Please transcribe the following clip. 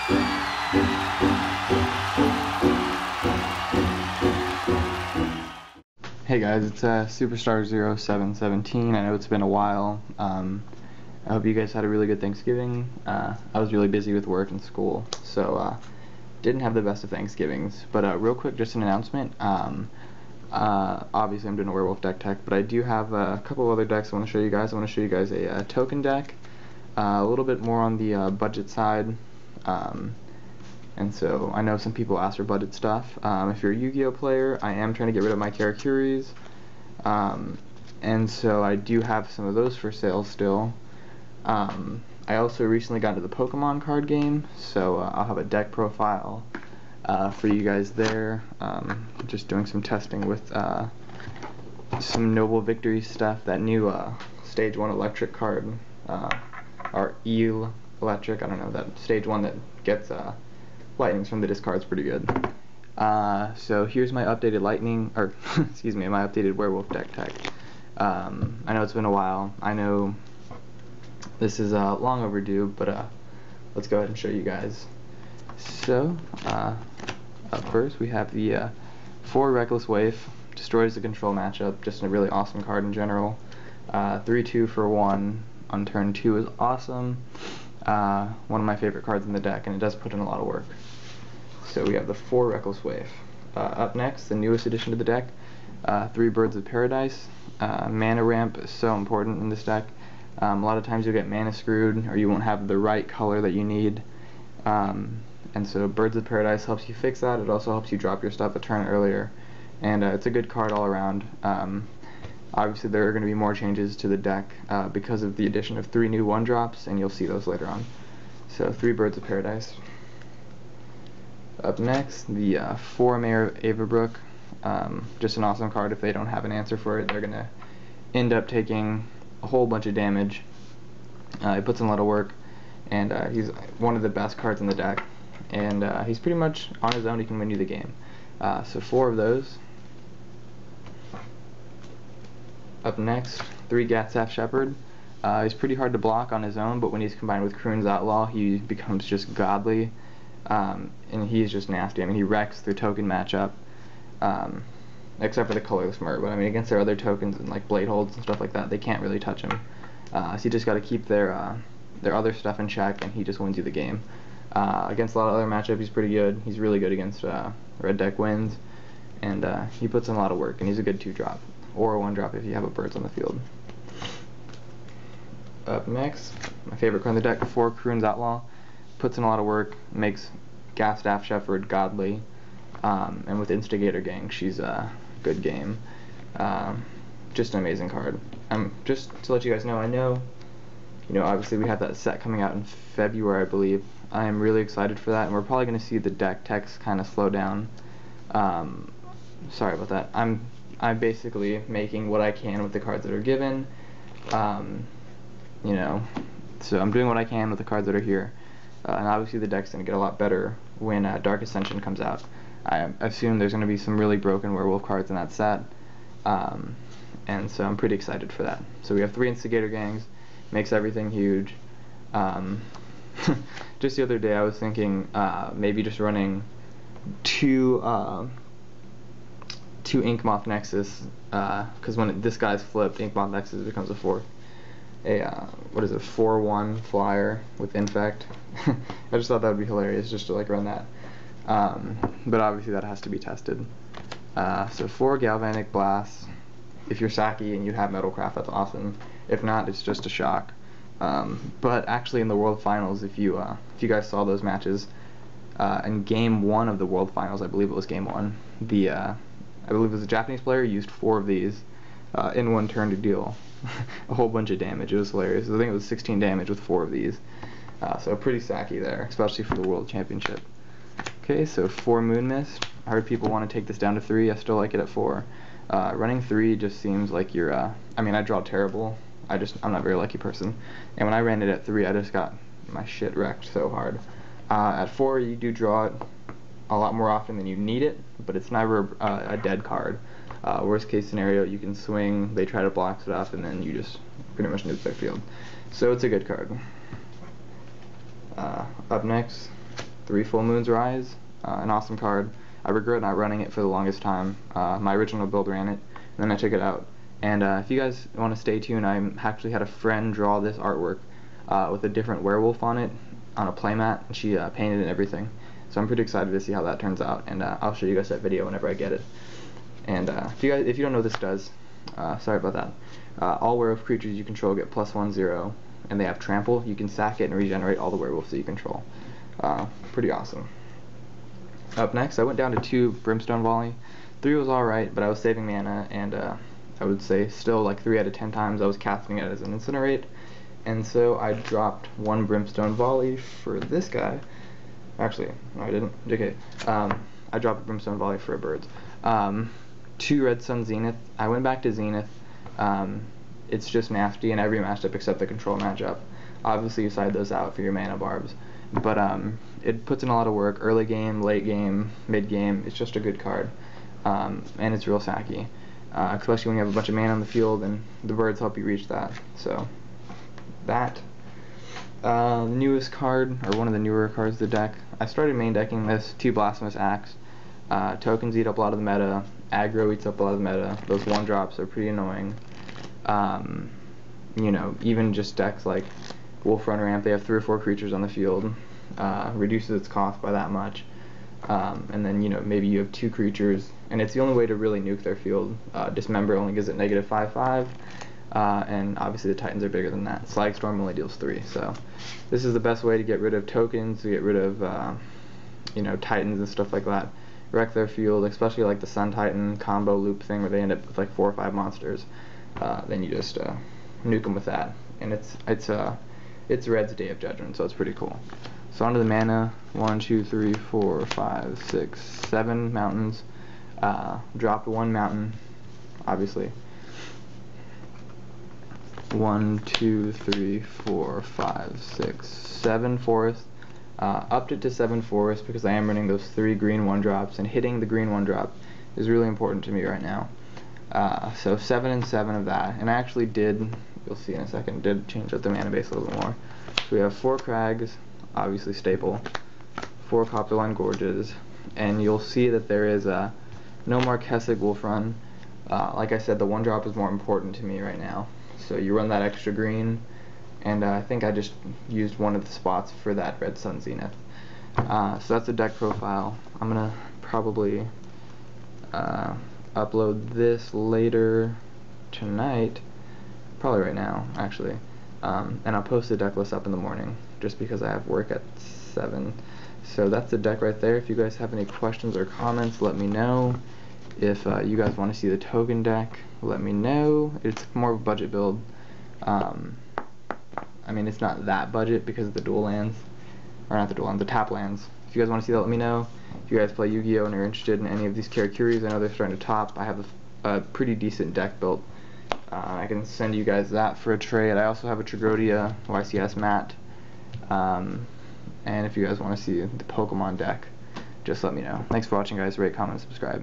Hey guys, it's Superstar0717. I know it's been a while. I hope you guys had a really good Thanksgiving. I was really busy with work and school, so didn't have the best of Thanksgivings. But real quick, just an announcement. Obviously I'm doing a Werewolf deck tech, but I do have a couple of other decks I want to show you guys. I want to show you guys a token deck, a little bit more on the budget side. And so I know some people ask for budget stuff. If you're a Yu-Gi-Oh player, I am trying to get rid of my Karakuris. And so I do have some of those for sale still. I also recently got into the Pokemon card game, so I'll have a deck profile for you guys there. Just doing some testing with some Noble Victory stuff, that new Stage 1 Electric card, or Eel Electric, I don't know, that Stage 1 that gets lightnings from the discard's pretty good. So here's my updated lightning, or excuse me, my updated werewolf deck tech. I know it's been a while. I know this is long overdue, but let's go ahead and show you guys. So up first we have the 4 Reckless Waif, destroys the control matchup, just a really awesome card in general. 3/2 for 1 on turn 2 is awesome. One of my favorite cards in the deck, and it does put in a lot of work. So we have the 4 Reckless Waif. Up next, the newest addition to the deck, 3 Birds of Paradise. Mana ramp is so important in this deck. A lot of times you'll get mana screwed, or you won't have the right color that you need. And so Birds of Paradise helps you fix that. It also helps you drop your stuff a turn earlier. And it's a good card all around. Obviously there are going to be more changes to the deck because of the addition of 3 new 1-drops, and you'll see those later on. So 3 Birds of Paradise. Up next, the 4 Mayor of Avabruck. Just an awesome card. If they don't have an answer for it, they're going to end up taking a whole bunch of damage. He puts in a lot of work, and he's one of the best cards in the deck. And he's pretty much on his own, he can win you the game. So 4 of those. Up next, 3 Gatsaf Shepard. He's pretty hard to block on his own, but when he's combined with Kruin Outlaw, he becomes just godly. And he's just nasty. I mean, he wrecks the token matchup, except for the colorless Murr. But I mean, against their other tokens and like blade holds and stuff like that, they can't really touch him. So you just got to keep their other stuff in check, and he just wins you the game. Against a lot of other matchups, he's pretty good. He's really good against red deck wins, and he puts in a lot of work. And he's a good 2-drop or a 1-drop if you have a Birds on the field. Up next, my favorite card in the deck, 4 Kruin Outlaw. Puts in a lot of work, makes Gatsaf Shepard godly, and with Instigator Gang, she's a good game. Just an amazing card. Just to let you guys know, I know, obviously we have that set coming out in February, I believe. I am really excited for that, and we're probably going to see the deck techs kind of slow down. Sorry about that. I'm basically making what I can with the cards that are given. So I'm doing what I can with the cards that are here. And obviously the deck's going to get a lot better when Dark Ascension comes out. I assume there's going to be some really broken werewolf cards in that set. And so I'm pretty excited for that. So we have 3 Instigator Gangs, makes everything huge. Just the other day I was thinking maybe just running 2 Inkmoth Nexus, because when this guy's flipped, Inkmoth Nexus becomes a 4. What is it, 4/1 flyer with Infect. I just thought that would be hilarious just to like run that. But obviously that has to be tested. So 4 Galvanic Blast. If you're Saki and you have Metalcraft, that's awesome. If not, it's just a shock. But actually in the World Finals, if you guys saw those matches, in Game 1 of the World Finals, I believe it was Game 1, I believe it was a Japanese player used 4 of these in one turn to deal a whole bunch of damage. It was hilarious. I think it was 16 damage with 4 of these. So pretty sacky there, especially for the World Championship. Okay, so 4 Moonmist. I heard people want to take this down to 3. I still like it at 4. Running 3 just seems like you're, I mean, I draw terrible. I'm not a very lucky person. And when I ran it at 3, I just got my shit wrecked so hard. At 4, you do draw it a lot more often than you need it, but it's never a dead card. Worst case scenario, you can swing, they try to block stuff, and then you just pretty much nuke their field. So it's a good card. Up next, 3 Full Moons Rise, an awesome card. I regret not running it for the longest time. My original build ran it, and then I took it out. And if you guys want to stay tuned, I actually had a friend draw this artwork with a different werewolf on it on a playmat, and she painted it and everything. So I'm pretty excited to see how that turns out, and I'll show you guys that video whenever I get it. And if you don't know what this does, sorry about that. All werewolf creatures you control get +1/0, and they have trample. You can sack it and regenerate all the werewolves that you control. Pretty awesome. Up next, I went down to 2 Brimstone Volly. 3 was alright, but I was saving mana, and I would say still like 3 out of 10 times I was casting it as an incinerate. And so I dropped 1 Brimstone Volly for this guy. Actually, no I didn't. Okay. I dropped a Brimstone Volly for a birds. 2 Red Sun Zenith. I went back to Zenith. It's just nasty in every matchup except the control matchup. Obviously you side those out for your mana barbs. But it puts in a lot of work, early game, late game, mid game. It's just a good card. And it's real sacky. Especially when you have a bunch of mana on the field and the birds help you reach that. So, that. Newest card, or one of the newer cards of the deck. I started main decking this, 2 Blasphemous Acts. Tokens eat up a lot of the meta. Aggro eats up a lot of the meta. Those 1-drops are pretty annoying. You know, even just decks like Wolf Run Ramp, they have 3 or 4 creatures on the field. Reduces its cost by that much. And then, you know, maybe you have 2 creatures, and it's the only way to really nuke their field. Dismember only gives it -5/5, and obviously the Titans are bigger than that. Slag Storm only deals 3, so this is the best way to get rid of tokens, to get rid of, you know, Titans and stuff like that. Wreck their field, especially like the Sun Titan combo loop thing where they end up with like 4 or 5 monsters. Then you just nuke them with that, and it's Red's Day of Judgment, so it's pretty cool. So onto the mana, 1, 2, 3, 4, 5, 6, 7 mountains. Dropped 1 mountain, obviously. 1, 2, 3, 4, 5, 6, 7 forests. Upped it to 7 forests because I am running those 3 green 1-drops, and hitting the green 1-drop is really important to me right now. So 7 and 7 of that, and I actually did, you'll see in a second, did change up the mana base a little bit more. So we have 4 crags, obviously staple, 4 Copperline Gorges, and you'll see that there is no more Kessig Wolf Run. Like I said, the 1-drop is more important to me right now. So you run that extra green, and I think I just used one of the spots for that Red Sun Zenith. So that's the deck profile. I'm going to probably upload this later tonight, probably right now actually, and I'll post the deck list up in the morning just because I have work at 7. So that's the deck right there. If you guys have any questions or comments, let me know. If you guys want to see the token deck, let me know. It's more of a budget build. I mean, it's not that budget because of the dual lands, or not the dual lands, the tap lands. If you guys want to see that, let me know. If you guys play Yu-Gi-Oh! And are interested in any of these Karakuris, I know they're starting to top. I have a pretty decent deck built. I can send you guys that for a trade. I also have a Tragodia YCS mat. And if you guys want to see the Pokemon deck, just let me know. Thanks for watching, guys. Rate, comment, subscribe.